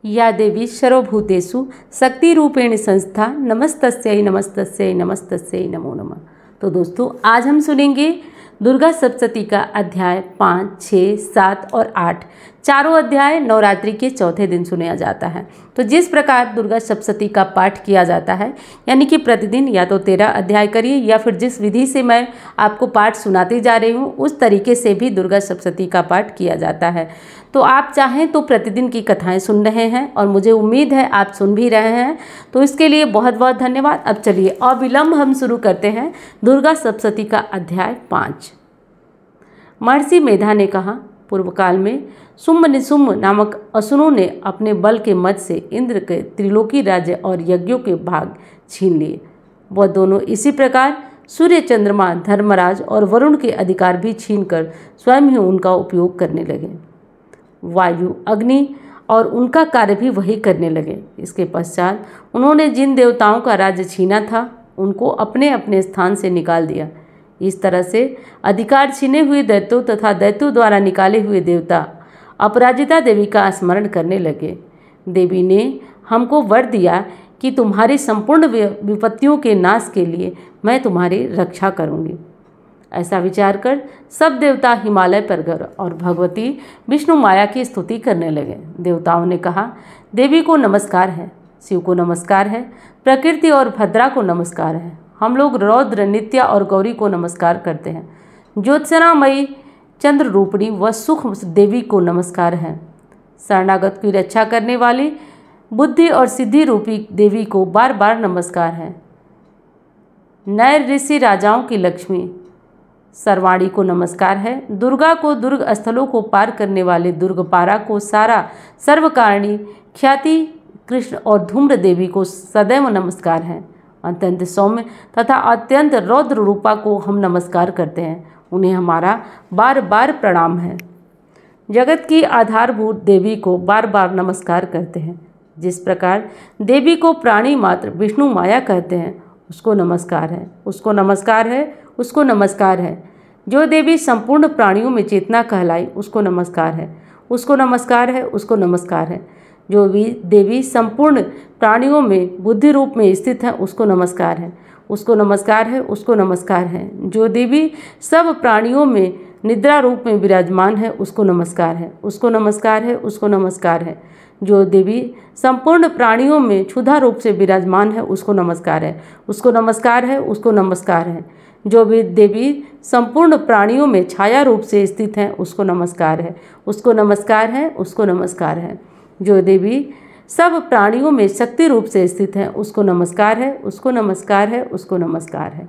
या देवी सर्वभूतेषु शक्तिरूपेण संस्था नमस्तस्यै नमस्तस्यै नमस्तस्यै नमो नमः। तो दोस्तों आज हम सुनेंगे दुर्गा सप्तशती का अध्याय 5, 6, 7 और 8 चारों अध्याय नवरात्रि के चौथे दिन सुनाया जाता है। तो जिस प्रकार दुर्गा सप्तशती का पाठ किया जाता है, यानी कि प्रतिदिन या तो 13 अध्याय करिए या फिर जिस विधि से मैं आपको पाठ सुनाती जा रही हूँ उस तरीके से भी दुर्गा सप्तशती का पाठ किया जाता है। तो आप चाहें तो प्रतिदिन की कथाएं सुन रहे हैं और मुझे उम्मीद है आप सुन भी रहे हैं, तो इसके लिए बहुत बहुत धन्यवाद। अब चलिए अविलंब हम शुरू करते हैं दुर्गा सप्तशती का अध्याय 5। महर्षि मेधा ने कहा, पूर्व काल में शुंभ निशुंभ नामक असुरों ने अपने बल के मद से इंद्र के त्रिलोकी राज्य और यज्ञों के भाग छीन लिए। वह दोनों इसी प्रकार सूर्य, चंद्रमा, धर्मराज और वरुण के अधिकार भी छीनकर स्वयं ही उनका उपयोग करने लगे। वायु, अग्नि और उनका कार्य भी वही करने लगे। इसके पश्चात उन्होंने जिन देवताओं का राज्य छीना था उनको अपने अपने स्थान से निकाल दिया। इस तरह से अधिकार छीने हुए दैत्यों तथा दैत्यों द्वारा निकाले हुए देवता अपराजिता देवी का स्मरण करने लगे। देवी ने हमको वर दिया कि तुम्हारी संपूर्ण विपत्तियों के नाश के लिए मैं तुम्हारी रक्षा करूंगी। ऐसा विचार कर सब देवता हिमालय पर गए और भगवती विष्णु माया की स्तुति करने लगे। देवताओं ने कहा, देवी को नमस्कार है, शिव को नमस्कार है, प्रकृति और भद्रा को नमस्कार है। हम लोग रौद्र, नित्या और गौरी को नमस्कार करते हैं। ज्योत्सनामयी, चंद्र रूपिणी व सुख देवी को नमस्कार है। शरणागत की रक्षा करने वाली बुद्धि और सिद्धि रूपी देवी को बार बार नमस्कार है। नए ऋषि राजाओं की लक्ष्मी सर्वाणी को नमस्कार है। दुर्गा को दुर्ग स्थलों को पार करने वाले दुर्गपारा को सारा सर्वकारिणी ख्याति कृष्ण और धूम्र देवी को सदैव नमस्कार है। अत्यंत सौम्य तथा अत्यंत रौद्र रूपा को हम नमस्कार करते हैं, उन्हें हमारा बार बार प्रणाम है। जगत की आधारभूत देवी को बार बार नमस्कार करते हैं। जिस प्रकार देवी को प्राणी मात्र विष्णु माया कहते हैं उसको नमस्कार है, उसको नमस्कार है, उसको नमस्कार है। जो देवी संपूर्ण प्राणियों में चेतना कहलाई उसको नमस्कार है, उसको नमस्कार है, उसको नमस्कार है। जो भी देवी संपूर्ण प्राणियों में बुद्धि रूप में स्थित है उसको नमस्कार है, उसको नमस्कार है, उसको नमस्कार है। जो देवी सब प्राणियों में निद्रा रूप में विराजमान है उसको नमस्कार है, उसको नमस्कार है, उसको नमस्कार है। जो देवी संपूर्ण प्राणियों में क्षुधा रूप से विराजमान है उसको नमस्कार है, उसको नमस्कार है, उसको नमस्कार है। जो भी देवी संपूर्ण प्राणियों में छाया रूप से स्थित है उसको नमस्कार है, उसको नमस्कार है, उसको नमस्कार है। जो देवी सब प्राणियों में शक्ति रूप से स्थित है उसको नमस्कार है, उसको नमस्कार है, उसको नमस्कार है।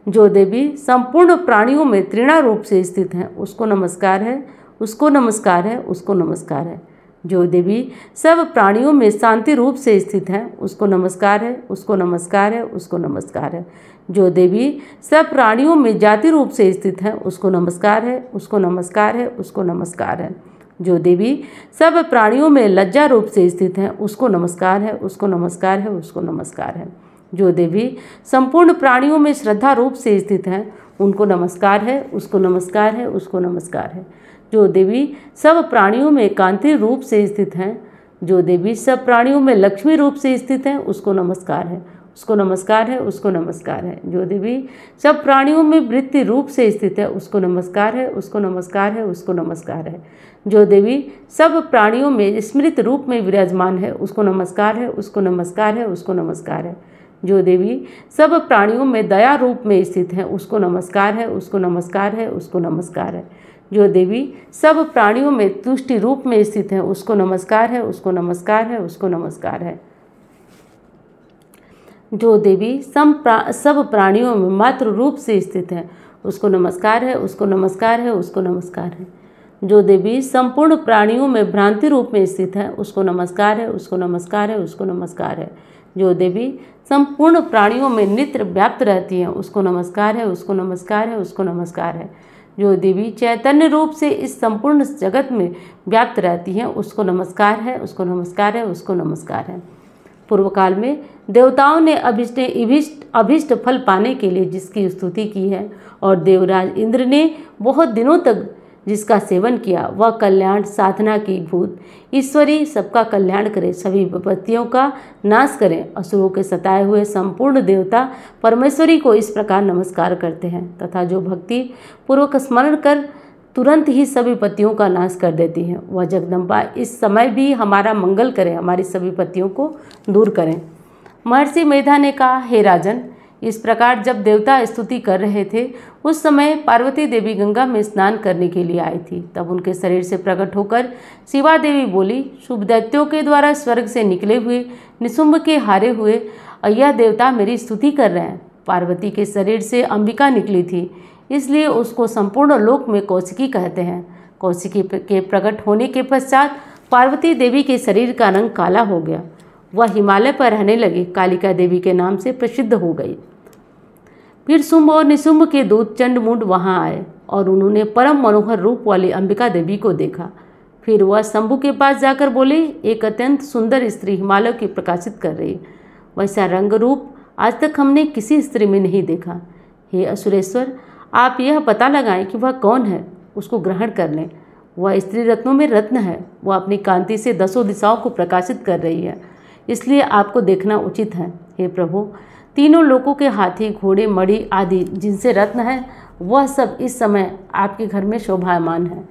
जो देवी संपूर्ण प्राणियों में तृणा रूप से स्थित है उसको नमस्कार है, उसको नमस्कार है, उसको नमस्कार है। जो देवी सब प्राणियों में शांति रूप से स्थित है उसको नमस्कार है, उसको नमस्कार है, उसको नमस्कार है। जो देवी सब प्राणियों में जाति रूप से स्थित है उसको नमस्कार है, उसको नमस्कार है, उसको नमस्कार है। जो देवी सब प्राणियों में लज्जा रूप से स्थित है उसको नमस्कार है, उसको नमस्कार है, उसको नमस्कार है। जो देवी संपूर्ण प्राणियों में श्रद्धा रूप से स्थित है उनको नमस्कार है, उसको नमस्कार है, उसको नमस्कार है। जो देवी सब प्राणियों में कांति रूप से स्थित हैं, जो देवी सब प्राणियों में लक्ष्मी रूप से स्थित हैं उसको नमस्कार है, उसको नमस्कार है, उसको नमस्कार है। जो देवी सब प्राणियों में वृत्ति रूप से स्थित है उसको नमस्कार है, उसको नमस्कार है, उसको नमस्कार है। जो देवी सब प्राणियों में स्मृत रूप में विराजमान है उसको नमस्कार है, उसको नमस्कार है, उसको नमस्कार है। जो देवी सब प्राणियों में दया रूप में स्थित है उसको नमस्कार है, उसको नमस्कार है, उसको नमस्कार है। जो देवी सब प्राणियों में तुष्टि रूप में स्थित है उसको नमस्कार है, उसको नमस्कार है, उसको नमस्कार है। जो देवी सब प्राणियों में मातृ रूप से स्थित है उसको नमस्कार है, उसको नमस्कार है, उसको नमस्कार है। जो देवी संपूर्ण प्राणियों में भ्रांति रूप में स्थित है उसको नमस्कार है, उसको नमस्कार है, उसको नमस्कार है। जो देवी संपूर्ण प्राणियों में नित्य व्याप्त रहती है उसको नमस्कार है, उसको नमस्कार है, उसको नमस्कार है। जो देवी चैतन्य रूप से इस संपूर्ण जगत में व्याप्त रहती हैं उसको नमस्कार है, उसको नमस्कार है, उसको नमस्कार है। पूर्व काल में देवताओं ने अभिष्ट फल पाने के लिए जिसकी स्तुति की है और देवराज इंद्र ने बहुत दिनों तक जिसका सेवन किया वह कल्याण साधना की भूत ईश्वरी सबका कल्याण करे, सभी विपत्तियों का नाश करें। असुरों के सताए हुए संपूर्ण देवता परमेश्वरी को इस प्रकार नमस्कार करते हैं तथा जो भक्ति पूर्वक स्मरण कर तुरंत ही सभी विपत्तियों का नाश कर देती हैं, वह जगदम्बा इस समय भी हमारा मंगल करें, हमारी सभी विपत्तियों को दूर करें। महर्षि मेधा ने कहा, हे राजन, इस प्रकार जब देवता स्तुति कर रहे थे उस समय पार्वती देवी गंगा में स्नान करने के लिए आई थी। तब उनके शरीर से प्रकट होकर शिवा देवी बोली, शुभ दैत्यों के द्वारा स्वर्ग से निकले हुए निशुंभ के हारे हुए यह देवता मेरी स्तुति कर रहे हैं। पार्वती के शरीर से अंबिका निकली थी, इसलिए उसको संपूर्ण लोक में कौशिकी कहते हैं। कौशिकी के प्रकट होने के पश्चात पार्वती देवी के शरीर का रंग काला हो गया, वह हिमालय पर रहने लगी, कालिका देवी के नाम से प्रसिद्ध हो गई। फिर शुंभ और निशुंभ के दूत चंडमुंड वहां आए और उन्होंने परम मनोहर रूप वाली अंबिका देवी को देखा। फिर वह शंभु के पास जाकर बोले, एक अत्यंत सुंदर स्त्री हिमालय की प्रकाशित कर रही, वैसा रंग रूप आज तक हमने किसी स्त्री में नहीं देखा। हे असुरेश्वर, आप यह पता लगाएं कि वह कौन है, उसको ग्रहण कर लें। वह स्त्री रत्नों में रत्न है, वह अपनी कांति से 10 दिशाओं को प्रकाशित कर रही है, इसलिए आपको देखना उचित है। हे प्रभु, तीनों लोकों के हाथी, घोड़े, मणि आदि जिनसे रत्न है वह सब इस समय आपके घर में शोभायमान है।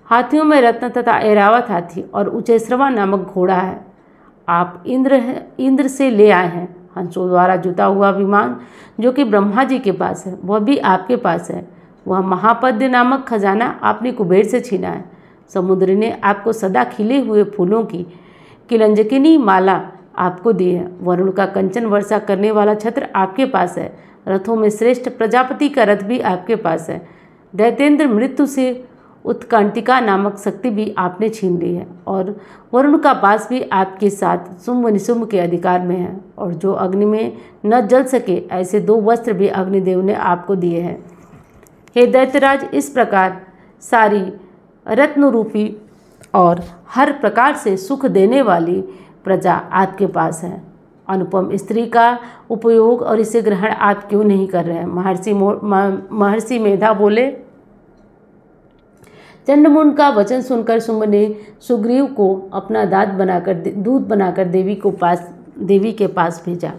हाथियों में रत्न तथा ऐरावत हाथी और उचैश्रवा नामक घोड़ा है। आप इंद्र से ले आए हैं। हंसों द्वारा जुता हुआ विमान जो कि ब्रह्मा जी के पास है वह भी आपके पास है। वह महापद्य नामक खजाना आपने कुबेर से छीना है। समुद्र ने आपको सदा खिले हुए फूलों की किलंजकिनी माला आपको दी है। वरुण का कंचन वर्षा करने वाला छत्र आपके पास है। रथों में श्रेष्ठ प्रजापति का रथ भी आपके पास है। दैतेंद्र मृत्यु से उत्कांतिका नामक शक्ति भी आपने छीन ली है और वरुण का पास भी आपके साथ शुंभ निशुंभ के अधिकार में है। और जो अग्नि में न जल सके ऐसे 2 वस्त्र भी अग्निदेव ने आपको दिए हैं। हे दैत्यराज, इस प्रकार सारी रत्न रूपी और हर प्रकार से सुख देने वाली प्रजा आपके पास है। अनुपम स्त्री का उपयोग और इसे ग्रहण आप क्यों नहीं कर रहे हैं? महर्षि मेधा बोले, चंडमुंड का वचन सुनकर शुंभ ने सुग्रीव को अपना दूत बनाकर देवी के पास भेजा।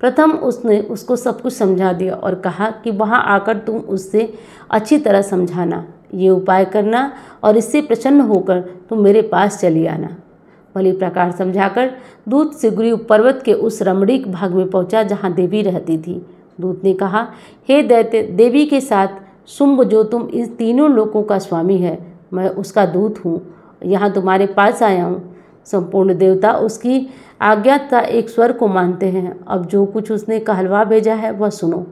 प्रथम उसने उसको सब कुछ समझा दिया और कहा कि वहां आकर तुम उससे अच्छी तरह समझाना, ये उपाय करना और इससे प्रसन्न होकर तुम मेरे पास चली आना। भली प्रकार समझाकर दूत सुग्रीव पर्वत के उस रमणीक भाग में पहुंचा जहां देवी रहती थी। दूत ने कहा, हे दैत्य, देवी के साथ शुंभ जो तुम इन तीनों लोकों का स्वामी है, मैं उसका दूत हूँ, यहाँ तुम्हारे पास आया हूँ। संपूर्ण देवता उसकी आज्ञा का एक स्वर को मानते हैं। अब जो कुछ उसने कहलवा भेजा है वह सुनो।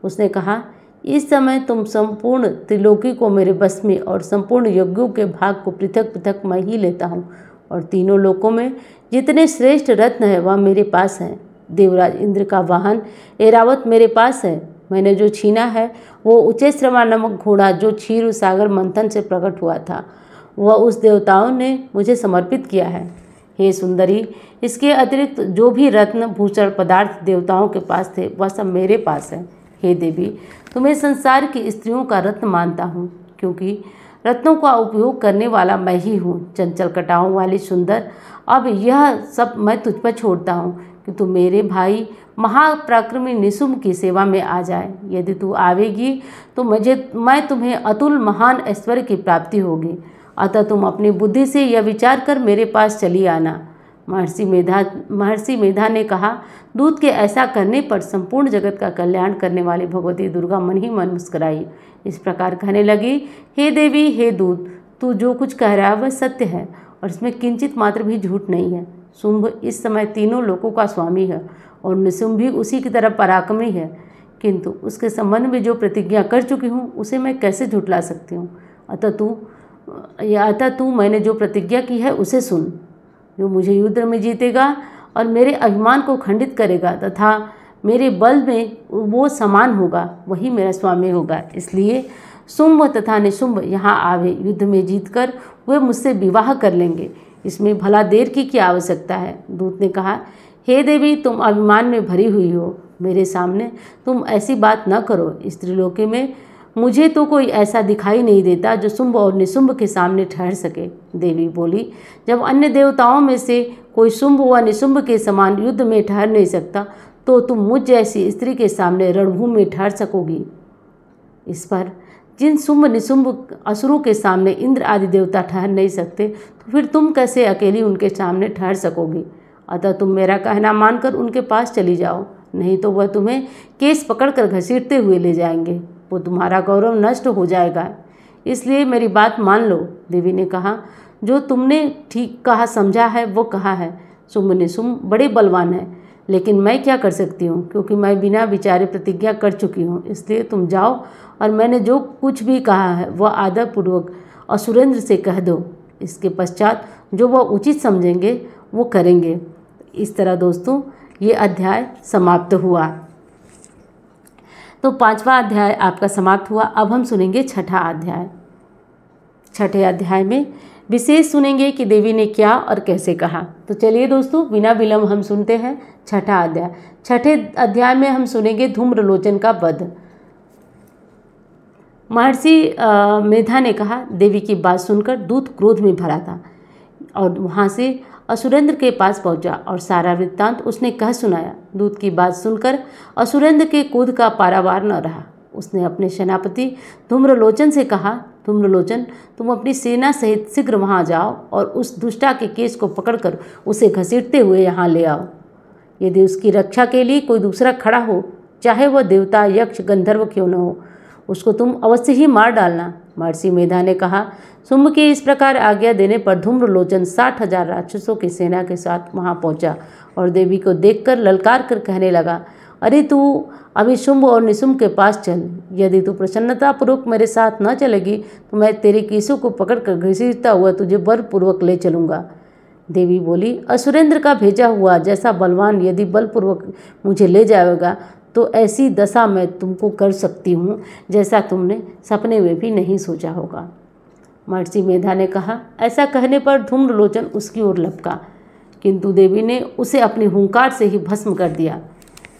उसने कहा, इस समय तुम संपूर्ण त्रिलोकी को मेरे बस में और संपूर्ण यज्ञों के भाग को पृथक पृथक मैं ही लेता हूँ और तीनों लोकों में जितने श्रेष्ठ रत्न है वह मेरे पास है। देवराज इंद्र का वाहन ऐरावत मेरे पास है। मैंने जो छीना है वो उचैश्रवा नामक घोड़ा जो क्षीर सागर मंथन से प्रकट हुआ था, वह उस देवताओं ने मुझे समर्पित किया है। हे सुंदरी, इसके अतिरिक्त जो भी रत्न भूषण पदार्थ देवताओं के पास थे वह सब मेरे पास है। हे देवी, तुम्हें संसार की स्त्रियों का रत्न मानता हूँ, क्योंकि रत्नों का उपयोग करने वाला मैं ही हूँ। चंचल कटाओं वाली सुंदर, अब यह सब मैं तुझ पर छोड़ता हूँ कि तू मेरे भाई महापराक्रमी निशुंभ की सेवा में आ जाए। यदि तू आवेगी तो मैं तुम्हें अतुल महान ऐश्वर्य की प्राप्ति होगी। अतः तुम अपनी बुद्धि से यह विचार कर मेरे पास चली आना। महर्षि मेधा ने कहा, दूत के ऐसा करने पर संपूर्ण जगत का कल्याण करने वाली भगवती दुर्गा मन ही मन मुस्कुराई। इस प्रकार कहने लगी, हे देवी, हे दूत, तू जो कुछ कह रहा है वह सत्य है और इसमें किंचित मात्र भी झूठ नहीं है। शुंभ इस समय तीनों लोकों का स्वामी है और निशुंभ भी उसी की तरह पराक्रमी है, किंतु उसके संबंध में जो प्रतिज्ञा कर चुकी हूँ उसे मैं कैसे झुठला सकती हूँ। अतः तू मैंने जो प्रतिज्ञा की है उसे सुन। जो मुझे युद्ध में जीतेगा और मेरे अभिमान को खंडित करेगा तथा मेरे बल में वो समान होगा, वही मेरा स्वामी होगा। इसलिए शुंभ तथा निशुंभ यहाँ आवे, युद्ध में जीतकर वे मुझसे विवाह कर लेंगे। इसमें भला देर की क्या आवश्यकता है? दूत ने कहा, हे देवी, तुम अभिमान में भरी हुई हो, मेरे सामने तुम ऐसी बात न करो। स्त्रीलोकी में मुझे तो कोई ऐसा दिखाई नहीं देता जो शुंभ और निशुंभ के सामने ठहर सके। देवी बोली, जब अन्य देवताओं में से कोई शुंभ व निशुंभ के समान युद्ध में ठहर नहीं सकता तो तुम मुझ जैसी स्त्री के सामने रणभूमि में ठहर सकोगी। इस पर जिन शुंभ निशुंभ असुरों के सामने इंद्र आदि देवता ठहर नहीं सकते तो फिर तुम कैसे अकेली उनके सामने ठहर सकोगी। अतः तुम मेरा कहना मानकर उनके पास चली जाओ, नहीं तो वह तुम्हें केस पकड़कर घसीटते हुए ले जाएंगे। वो तुम्हारा गौरव नष्ट हो जाएगा, इसलिए मेरी बात मान लो। देवी ने कहा, जो तुमने ठीक कहा समझा है वो कहा है। शुंभ निशुंभ बड़े बलवान हैं, लेकिन मैं क्या कर सकती हूँ, क्योंकि मैं बिना विचारे प्रतिज्ञा कर चुकी हूँ। इसलिए तुम जाओ और मैंने जो कुछ भी कहा है वह आदरपूर्वक असुरेंद्र से कह दो। इसके पश्चात जो वह उचित समझेंगे वो करेंगे। इस तरह दोस्तों ये अध्याय समाप्त हुआ। तो 5वां अध्याय आपका समाप्त हुआ। अब हम सुनेंगे 6ठा अध्याय। 6ठे अध्याय में विशेष सुनेंगे कि देवी ने क्या और कैसे कहा। तो चलिए दोस्तों बिना विलंब हम सुनते हैं 6ठा अध्याय। 6ठे अध्याय में हम सुनेंगे धूम्रलोचन का वध। महर्षि मेधा ने कहा, देवी की बात सुनकर दूत क्रोध में भरा था और वहाँ से असुरेंद्र के पास पहुंचा और सारा वृत्तांत उसने कह सुनाया। दूत की बात सुनकर असुरेंद्र के क्रोध का पारावार न रहा। उसने अपने सेनापति धूम्रलोचन से कहा, धूम्रलोचन, तुम अपनी सेना सहित शीघ्र वहां जाओ और उस दुष्टा के केस को पकड़कर उसे घसीटते हुए यहाँ ले आओ। यदि उसकी रक्षा के लिए कोई दूसरा खड़ा हो, चाहे वह देवता यक्ष गंधर्व क्यों न हो, उसको तुम अवश्य ही मार डालना। महर्षि मेधा ने कहा। शुंभ के इस प्रकार आज्ञा देने पर धूम्रलोचन 60,000 राक्षसों की सेना के साथ वहां पहुंचा और देवी को देखकर ललकार कर कहने लगा, अरे तू अभी शुंभ और निशुंभ के पास चल। यदि तू प्रसन्नतापूर्वक मेरे साथ न चलेगी तो मैं तेरे केसों को पकड़कर घसीटता हुआ तुझे बलपूर्वक ले चलूँगा। देवी बोली, असुरेंद्र का भेजा हुआ जैसा बलवान यदि बलपूर्वक मुझे ले जाएगा तो ऐसी दशा मैं तुमको कर सकती हूँ जैसा तुमने सपने में भी नहीं सोचा होगा। महर्षि मेधा ने कहा। ऐसा कहने पर धूम्रलोचन उसकी ओर लपका, किंतु देवी ने उसे अपनी हुंकार से ही भस्म कर दिया।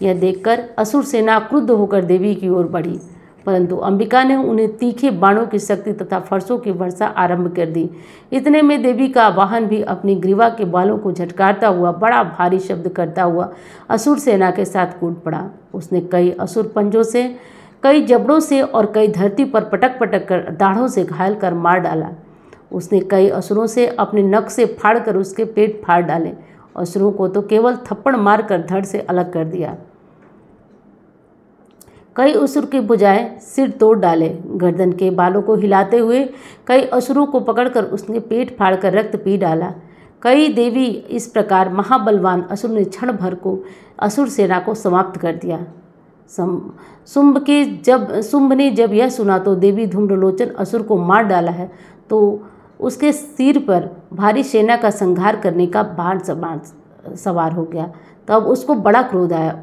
यह देखकर असुर सेना क्रुद्ध होकर देवी की ओर बढ़ी, परंतु अंबिका ने उन्हें तीखे बाणों की शक्ति तथा फरसों की वर्षा आरंभ कर दी। इतने में देवी का वाहन भी अपनी ग्रीवा के बालों को झटकारता हुआ बड़ा भारी शब्द करता हुआ असुर सेना के साथ कूद पड़ा। उसने कई असुर पंजों से, कई जबड़ों से और कई धरती पर पटक पटक कर दाढ़ों से घायल कर मार डाला। उसने कई असुरों से अपने नख से फाड़ कर उसके पेट फाड़ डाले। असुरों को तो केवल थप्पड़ मारकर धड़ से अलग कर दिया। कई असुर की भुजाएं सिर तोड़ डाले। गर्दन के बालों को हिलाते हुए कई असुरों को पकड़कर उसने पेट फाड़कर रक्त पी डाला। कई देवी इस प्रकार महाबलवान असुर ने क्षण भर को असुर सेना को समाप्त कर दिया। शुंभ ने जब यह सुना तो देवी धूम्रलोचन असुर को मार डाला है तो उसके सिर पर भारी सेना का संहार करने का बाण सवार हो गया। तब उसको बड़ा क्रोध आया।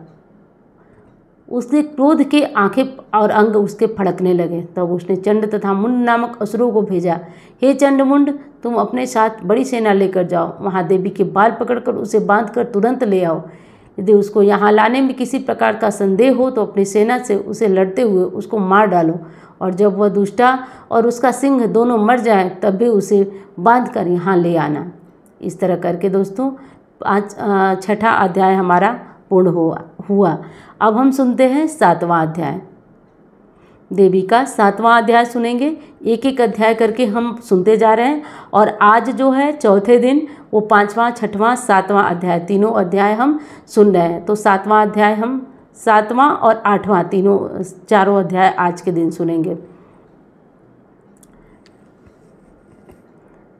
उसने क्रोध के आंखें और अंग उसके फड़कने लगे। तब उसने चंड तथा मुंड नामक असुरों को भेजा, हे चंड मुंड, तुम अपने साथ बड़ी सेना लेकर जाओ। वहाँ देवी के बाल पकड़कर उसे बांधकर तुरंत ले आओ। यदि उसको यहाँ लाने में किसी प्रकार का संदेह हो तो अपनी सेना से उसे लड़ते हुए उसको मार डालो, और जब वह दुष्टा और उसका सिंह दोनों मर जाएं तब भी उसे बांध कर यहाँ ले आना। इस तरह करके दोस्तों 6ठा अध्याय हमारा पूर्ण हुआ। अब हम सुनते हैं 7वां अध्याय। देवी का 7वां अध्याय सुनेंगे। एक एक अध्याय करके हम सुनते जा रहे हैं और आज जो है चौथे दिन वो 5वां, 6वां, 7वां अध्याय तीनों अध्याय हम सुन रहे हैं। तो 7वां अध्याय हम 7वां और 8वां चारों अध्याय आज के दिन सुनेंगे।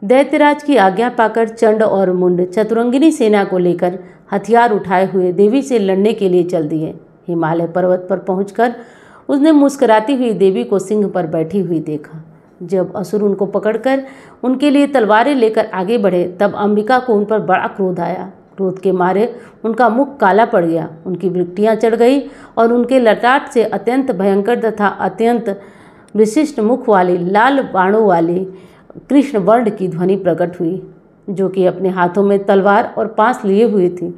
दैत्यराज की आज्ञा पाकर चंड और मुंड चतुरंगिनी सेना को लेकर हथियार उठाए हुए देवी से लड़ने के लिए चल दिए। हिमालय पर्वत पर पहुंचकर उसने मुस्कुराती हुई देवी को सिंह पर बैठी हुई देखा। जब असुर उनको पकड़कर उनके लिए तलवारें लेकर आगे बढ़े तब अंबिका को उन पर बड़ा क्रोध आया। क्रोध के मारे उनका मुख काला पड़ गया, उनकी वृक्तियाँ चढ़ गई और उनके ललाट से अत्यंत भयंकर तथा अत्यंत विशिष्ट मुख वाली लाल बाणों वाली कृष्ण वर्ण की ध्वनि प्रकट हुई, जो कि अपने हाथों में तलवार और पास लिए हुए थी।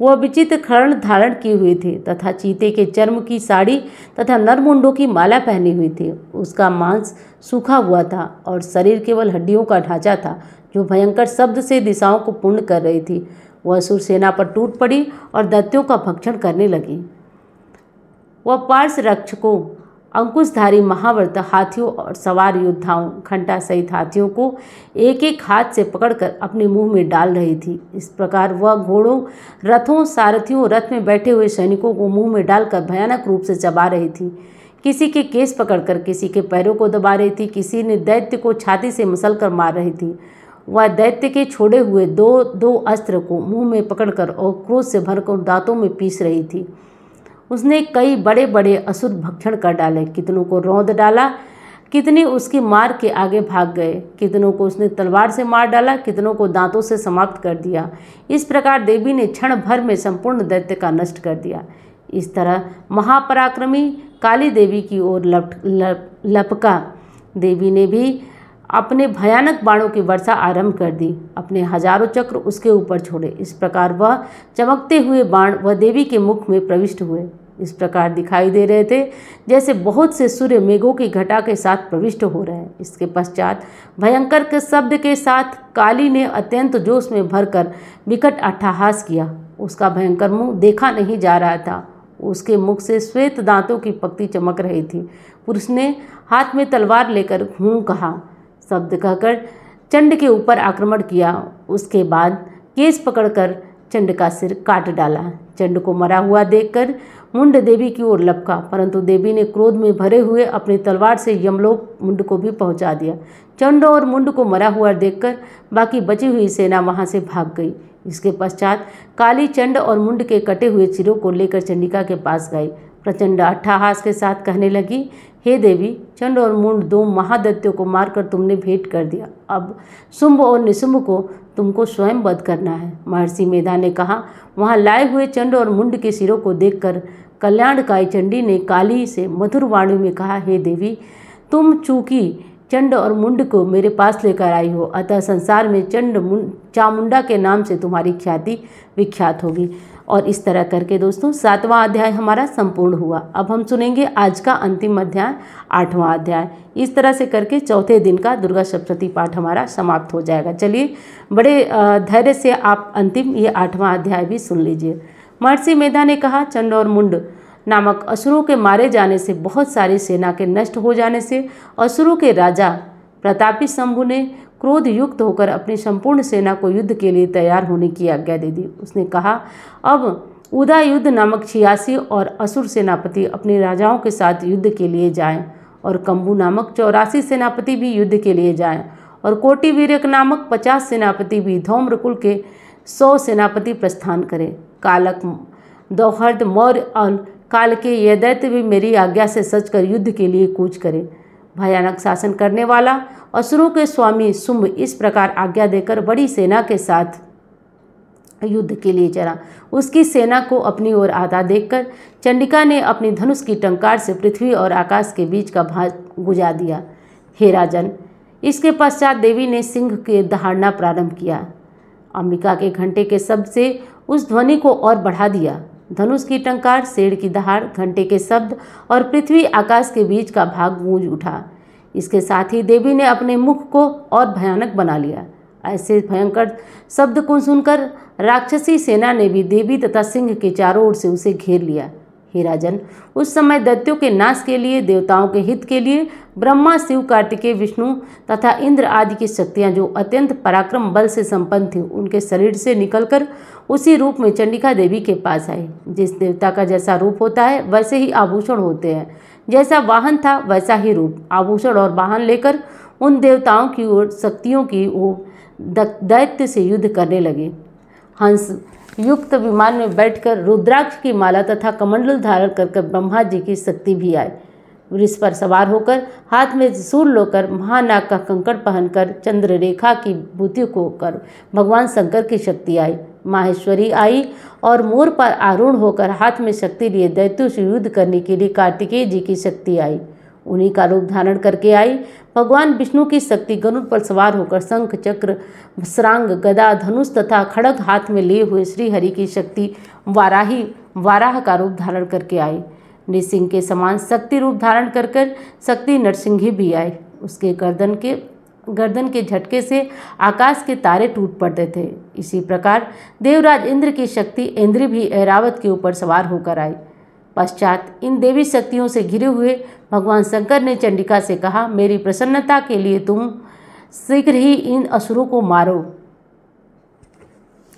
वह विचित्र खर्ण धारण किए हुए थे तथा चीते के चर्म की साड़ी तथा नरमुंडों की माला पहनी हुई थी। उसका मांस सूखा हुआ था और शरीर केवल हड्डियों का ढांचा था जो भयंकर शब्द से दिशाओं को पूर्ण कर रही थी। वह असुर सेना पर टूट पड़ी और दैत्यों का भक्षण करने लगी। वह पार्श्व रक्षकों, अंकुशधारी महाव्रत हाथियों और सवार योद्धाओं, घंटा सहित हाथियों को एक एक हाथ से पकड़कर अपने मुंह में डाल रही थी। इस प्रकार वह घोड़ों, रथों, सारथियों, रथ में बैठे हुए सैनिकों को मुंह में डालकर भयानक रूप से चबा रही थी। किसी के केस पकड़कर किसी के पैरों को दबा रही थी, किसी ने दैत्य को छाती से मसलकर मार रही थी। वह दैत्य के छोड़े हुए दो अस्त्र को मुंह में पकड़कर और क्रोध से भरकर दांतों में पीस रही थी। उसने कई बड़े बड़े असुर भक्षण कर डाले, कितनों को रौंद डाला, कितने उसकी मार के आगे भाग गए, कितनों को उसने तलवार से मार डाला, कितनों को दांतों से समाप्त कर दिया। इस प्रकार देवी ने क्षण भर में संपूर्ण दैत्य का नष्ट कर दिया। इस तरह महापराक्रमी काली देवी की ओर लपका। देवी ने भी अपने भयानक बाणों की वर्षा आरंभ कर दी। अपने हजारों चक्र उसके ऊपर छोड़े। इस प्रकार वह चमकते हुए बाण वह देवी के मुख में प्रविष्ट हुए। इस प्रकार दिखाई दे रहे थे जैसे बहुत से सूर्य मेघों की घटा के साथ प्रविष्ट हो रहे हैं। इसके पश्चात भयंकर के शब्द के साथ काली ने अत्यंत जोश में भरकर विकट अट्टहास किया। उसका भयंकर मुंह देखा नहीं जा रहा था। उसके मुख से श्वेत दांतों की पक्ति चमक रही थी। पुरुष ने हाथ में तलवार लेकर हूँ कहा, शब्द कहकर चंड के ऊपर आक्रमण किया। उसके बाद केस पकड़कर चंड का सिर काट डाला। चंड को मरा हुआ देखकर मुंड देवी की ओर लपका, परंतु देवी ने क्रोध में भरे हुए अपनी तलवार से यमलोक मुंड को भी पहुंचा दिया। चंड और मुंड को मरा हुआ देखकर बाकी बची हुई सेना वहां से भाग गई। इसके पश्चात काली चंड और मुंड के कटे हुए सिरों को लेकर चंडिका के पास गई। प्रचंड अट्टहास के साथ कहने लगी, हे देवी, चंड और मुंड दो महादैत्यों को मारकर तुमने भेंट कर दिया। अब शुंभ और निशुंभ को तुमको स्वयं वध करना है। महर्षि मेधा ने कहा। वहां लाए हुए चंड और मुंड के सिरों को देखकर कल्याणकाई चंडी ने काली से मधुर वाणी में कहा, हे देवी, तुम चूंकि चंड और मुंड को मेरे पास लेकर आई हो, अतः संसार में चामुंडा के नाम से तुम्हारी ख्याति विख्यात होगी। और इस तरह करके दोस्तों 7वां अध्याय हमारा संपूर्ण हुआ। अब हम सुनेंगे आज का अंतिम अध्याय 8वां अध्याय। इस तरह से करके चौथे दिन का दुर्गा सप्तशती पाठ हमारा समाप्त हो जाएगा। चलिए बड़े धैर्य से आप अंतिम ये 8वां अध्याय भी सुन लीजिए। महर्षि मेधा ने कहा, चंड और मुंड नामक असुरों के मारे जाने से, बहुत सारी सेना के नष्ट हो जाने से असुरों के राजा प्रतापी शंभु ने क्रोध युक्त होकर अपनी संपूर्ण सेना को युद्ध के लिए तैयार होने की आज्ञा दे दी। उसने कहा, अब उदययुद्ध नामक 86 और असुर सेनापति अपने राजाओं के साथ युद्ध के लिए जाएं, और कंबू नामक 84 सेनापति भी युद्ध के लिए जाएं, और कोटिवीरक नामक 50 सेनापति भी, धौम्रकुल के 100 सेनापति प्रस्थान करें। कालक, दौहर्द, मौर्य और काल के ये दैत्य भी मेरी आज्ञा से सजकर युद्ध के लिए कूच करें। भयानक शासन करने वाला असुरों के स्वामी शुंभ इस प्रकार आज्ञा देकर बड़ी सेना के साथ युद्ध के लिए चला। उसकी सेना को अपनी ओर आता देखकर चंडिका ने अपनी धनुष की टंकार से पृथ्वी और आकाश के बीच का भाग गुजा दिया। हे राजन, इसके पश्चात देवी ने सिंह के दहाड़ना प्रारंभ किया। अंबिका के घंटे के शब्द से उस ध्वनि को और बढ़ा दिया। धनुष की टंकार, शेर की दहाड़, घंटे के शब्द और पृथ्वी आकाश के बीच का भाग गूंज उठा। इसके साथ ही देवी ने अपने मुख को और भयानक बना लिया। ऐसे भयंकर शब्द को सुनकर राक्षसी सेना ने भी देवी तथा सिंह के चारों ओर से उसे घेर लिया। हे राजन, उस समय दैत्यों के नाश के लिए, देवताओं के हित के लिए ब्रह्मा, शिव, कार्तिकेय, विष्णु तथा इंद्र आदि की शक्तियां जो अत्यंत पराक्रम बल से संपन्न थी, उनके शरीर से निकलकर उसी रूप में चंडिका देवी के पास आई। जिस देवता का जैसा रूप होता है वैसे ही आभूषण होते हैं, जैसा वाहन था वैसा ही रूप। आभूषण और वाहन लेकर उन देवताओं की ओर, शक्तियों की ओर दैत्य से युद्ध करने लगे। हंस युक्त विमान में बैठकर रुद्राक्ष की माला तथा कमंडल धारण कर ब्रह्मा जी की शक्ति भी आई। वृष पर सवार होकर, हाथ में शूल लेकर, महानाग का कंकड़ पहनकर, चंद्र रेखा की भूति को कर भगवान शंकर की शक्ति आई। माहेश्वरी आई और मोर पर आरूढ़ होकर हाथ में शक्ति लिए दैत्यों से युद्ध करने के लिए कार्तिकेय जी की शक्ति आई। उन्हीं का रूप धारण करके आई। भगवान विष्णु की शक्ति गरुड़ पर सवार होकर शंख, चक्र, श्रांग, गदा, धनुष तथा खड्ग हाथ में लिए हुए श्री हरि की शक्ति वाराह का रूप धारण करके आई। नृसिंह के समान शक्ति रूप धारण कर शक्ति नरसिंह भी आई। उसके गर्दन के झटके से आकाश के तारे टूट पड़ते थे। इसी प्रकार देवराज इंद्र की शक्ति इंद्र भी ऐरावत के ऊपर सवार होकर आई। पश्चात इन देवी शक्तियों से घिरे हुए भगवान शंकर ने चंडिका से कहा, मेरी प्रसन्नता के लिए तुम शीघ्र ही इन असुरों को मारो।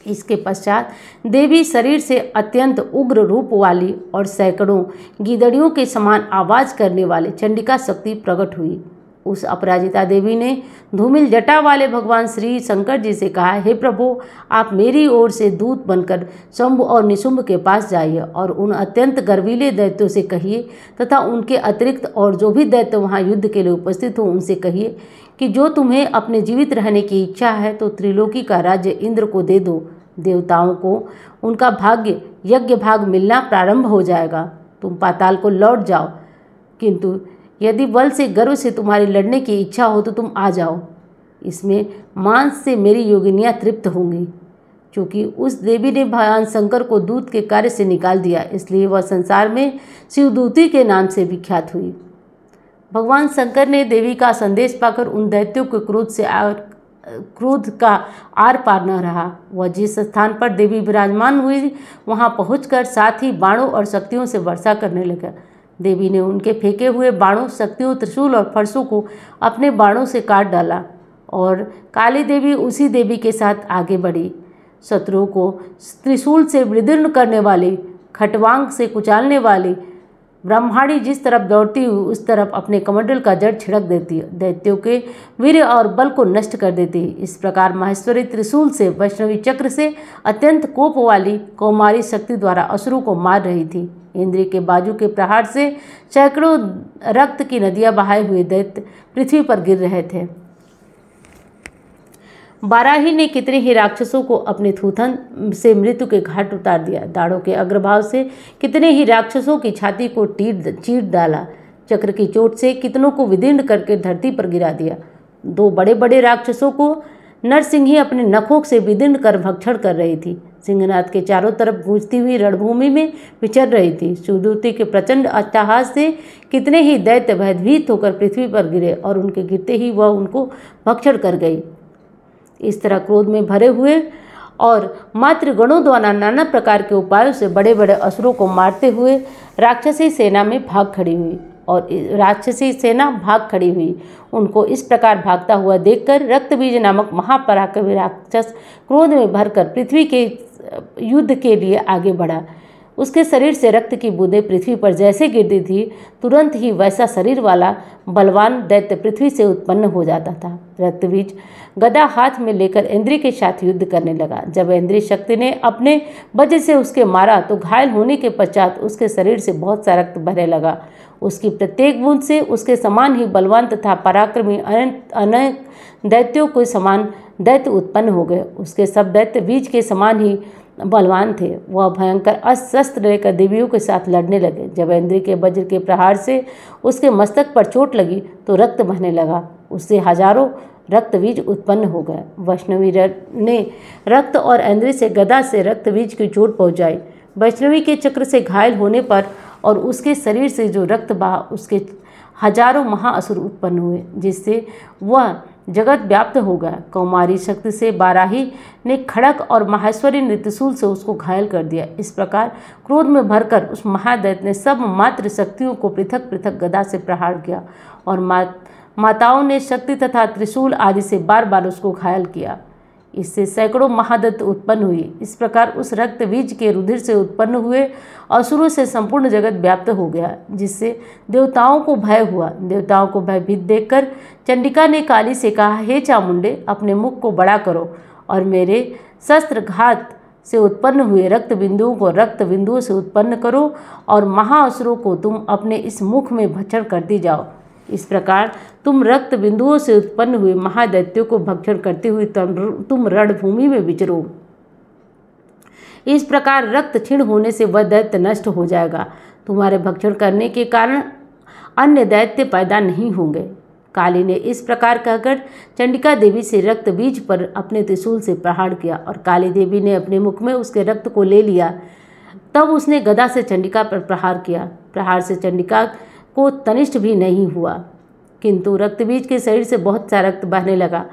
इसके पश्चात देवी शरीर से अत्यंत उग्र रूप वाली और सैकड़ों गीदड़ियों के समान आवाज करने वाले चंडिका शक्ति प्रकट हुई। उस अपराजिता देवी ने धूमिल जटा वाले भगवान श्री शंकर जी से कहा, हे प्रभु, आप मेरी ओर से दूत बनकर शंभु और निशुंभ के पास जाइए और उन अत्यंत गर्वीले दैत्यों से कहिए तथा उनके अतिरिक्त और जो भी दैत्य वहाँ युद्ध के लिए उपस्थित हो उनसे कहिए कि जो तुम्हें अपने जीवित रहने की इच्छा है तो त्रिलोकी का राज्य इंद्र को दे दो। देवताओं को उनका भाग्य यज्ञ भाग मिलना प्रारंभ हो जाएगा। तुम पाताल को लौट जाओ, किंतु यदि बल से गर्व से तुम्हारी लड़ने की इच्छा हो तो तुम आ जाओ। इसमें मांस से मेरी योगिनियाँ तृप्त होंगी। क्योंकि उस देवी ने भगवान शंकर को दूत के कार्य से निकाल दिया, इसलिए वह संसार में शिवदूती के नाम से विख्यात हुई। भगवान शंकर ने देवी का संदेश पाकर उन दैत्यों के क्रोध का आर पार न रहा। वह जिस स्थान पर देवी विराजमान हुई वहां पहुंचकर साथ ही बाणों और शक्तियों से वर्षा करने लगा। देवी ने उनके फेंके हुए बाणों, शक्तियों, त्रिशूल और फरसों को अपने बाणों से काट डाला और काली देवी उसी देवी के साथ आगे बढ़ी। शत्रुओं को त्रिशूल से विदीर्ण करने वाली, खटवांग से कुचालने वाली ब्रह्माणी जिस तरफ दौड़ती हुई उस तरफ अपने कमंडल का जड़ छिड़क देती है, दैत्यों के वीर्य और बल को नष्ट कर देती है। इस प्रकार माहेश्वरी त्रिशूल से, वैष्णवी चक्र से अत्यंत कोप वाली कौमारी शक्ति द्वारा असुरों को मार रही थी। इंद्र के बाजू के प्रहार से सैकड़ों रक्त की नदियां बहाए हुए दैत्य पृथ्वी पर गिर रहे थे। बाराही ने कितने ही राक्षसों को अपने थूथन से मृत्यु के घाट उतार दिया। दाढ़ों के अग्रभाव से कितने ही राक्षसों की छाती को चीर डाला। चक्र की चोट से कितनों को विदीर्ण करके धरती पर गिरा दिया। दो बड़े बड़े राक्षसों को नरसिंही अपने नखों से विदीर्ण कर भक्षण कर रही थी। सिंहनाथ के चारों तरफ गूंजती हुई रणभूमि में विचर रही थी। शिवदूती के प्रचंड अट्टहास से कितने ही दैत्य भयभीत होकर पृथ्वी पर गिरे और उनके गिरते ही वह उनको भक्षण कर गई। इस तरह क्रोध में भरे हुए और मातृगणों द्वारा नाना प्रकार के उपायों से बड़े बड़े असुरों को मारते हुए राक्षसी सेना भाग खड़ी हुई। उनको इस प्रकार भागता हुआ देखकर रक्तबीज नामक महापराक्रमी राक्षस क्रोध में भरकर पृथ्वी के युद्ध के लिए आगे बढ़ा। उसके शरीर से रक्त की बूंदें पृथ्वी पर जैसे गिरती थी, तुरंत ही वैसा शरीर वाला बलवान दैत्य पृथ्वी से उत्पन्न हो जाता था। रक्तबीज गदा हाथ में लेकर इंद्र के साथ युद्ध करने लगा। जब इंद्र शक्ति ने अपने वज्र से उसके मारा तो घायल होने के पश्चात उसके शरीर से बहुत सा रक्त बहने लगा। उसकी प्रत्येक बूंद से उसके समान ही बलवान तथा पराक्रमी अनेक दैत्यों के समान दैत्य उत्पन्न हो गए। उसके सब दैत्य बीज के समान ही बलवान थे। वह भयंकर अस्त्र लेकर देवियों के साथ लड़ने लगे। जब इंद्र के वज्र के प्रहार से उसके मस्तक पर चोट लगी तो रक्त बहने लगा। उससे हजारों रक्तबीज उत्पन्न हो गए। वैष्णवी ने रक्त और इंद्र से गदा से रक्तबीज की चोट पहुंचाई। वैष्णवी के चक्र से घायल होने पर और उसके शरीर से जो रक्त बहा उसके हजारों महाअसुर उत्पन्न हुए, जिससे वह जगत व्याप्त हो गया। कौमारी शक्ति से बाराही ने खड़ग और माहेश्वरी ने त्रिशूल से उसको घायल कर दिया। इस प्रकार क्रोध में भरकर उस महादैत्य ने सब मातृ शक्तियों को पृथक पृथक गदा से प्रहार किया और माताओं ने शक्ति तथा त्रिशूल आदि से बार बार उसको घायल किया। इससे सैकड़ों महादैत्य उत्पन्न हुई। इस प्रकार उस रक्त बीज के रुधिर से उत्पन्न हुए असुरों से संपूर्ण जगत व्याप्त हो गया, जिससे देवताओं को भय हुआ। देवताओं को भयभीत देखकर चंडिका ने काली से कहा, हे चामुंडे, अपने मुख को बड़ा करो और मेरे शस्त्र घात से उत्पन्न हुए रक्त बिंदुओं को रक्त बिंदुओं से उत्पन्न करो और महाअसुरों को तुम अपने इस मुख में भक्षण करती जाओ। इस प्रकार तुम रक्त बिंदुओं से उत्पन्न हुए महादैत्यों को भक्षण करते हुए तुम रणभूमि में विचरो। इस प्रकार रक्त क्षीण होने से वह दैत्य नष्ट हो जाएगा। तुम्हारे भक्षण करने के कारण अन्य दैत्य पैदा नहीं होंगे। काली ने इस प्रकार कहकर चंडिका देवी से रक्त बीज पर अपने त्रिशूल से प्रहार किया और काली देवी ने अपने मुख में उसके रक्त को ले लिया। तब उसने गदा से चंडिका पर प्रहार किया। प्रहार से चंडिका को तनिष्ठ भी नहीं हुआ, किंतु रक्तबीज के शरीर से बहुत सा रक्त बहने लगा,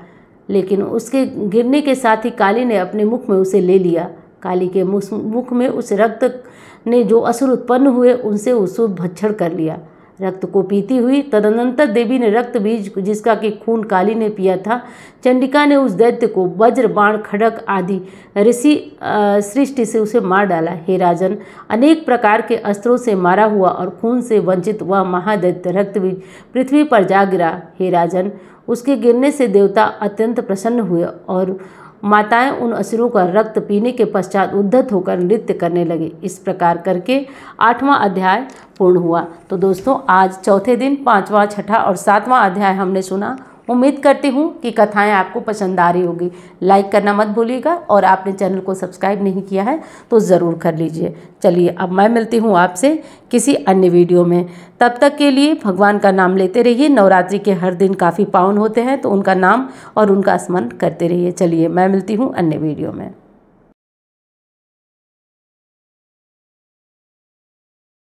लेकिन उसके गिरने के साथ ही काली ने अपने मुख में उसे ले लिया। काली के मुख में उस रक्त ने जो असुर उत्पन्न हुए उनसे उसे भक्षण कर लिया। रक्त को पीती हुई तदनंतर देवी ने रक्त बीज जिसका कि खून काली ने पिया था, चंडिका ने उस दैत्य को वज्र बाण खड़ग आदि ऋषि सृष्टि से उसे मार डाला। हे राजन, अनेक प्रकार के अस्त्रों से मारा हुआ और खून से वंचित वह महादैत्य रक्त बीज पृथ्वी पर जा गिरा। हे राजन, उसके गिरने से देवता अत्यंत प्रसन्न हुए और माताएं उन असुरों का रक्त पीने के पश्चात उद्धत होकर नृत्य करने लगे। इस प्रकार करके 8वां अध्याय पूर्ण हुआ। तो दोस्तों, आज चौथे दिन 5वां, 6ठा और 7वां अध्याय हमने सुना। उम्मीद करती हूँ कि कथाएं आपको पसंद आ रही होगी। लाइक करना मत भूलिएगा और आपने चैनल को सब्सक्राइब नहीं किया है तो ज़रूर कर लीजिए। चलिए, अब मैं मिलती हूँ आपसे किसी अन्य वीडियो में। तब तक के लिए भगवान का नाम लेते रहिए। नवरात्रि के हर दिन काफ़ी पावन होते हैं, तो उनका नाम और उनका स्मरण करते रहिए। चलिए, मैं मिलती हूँ अन्य वीडियो में।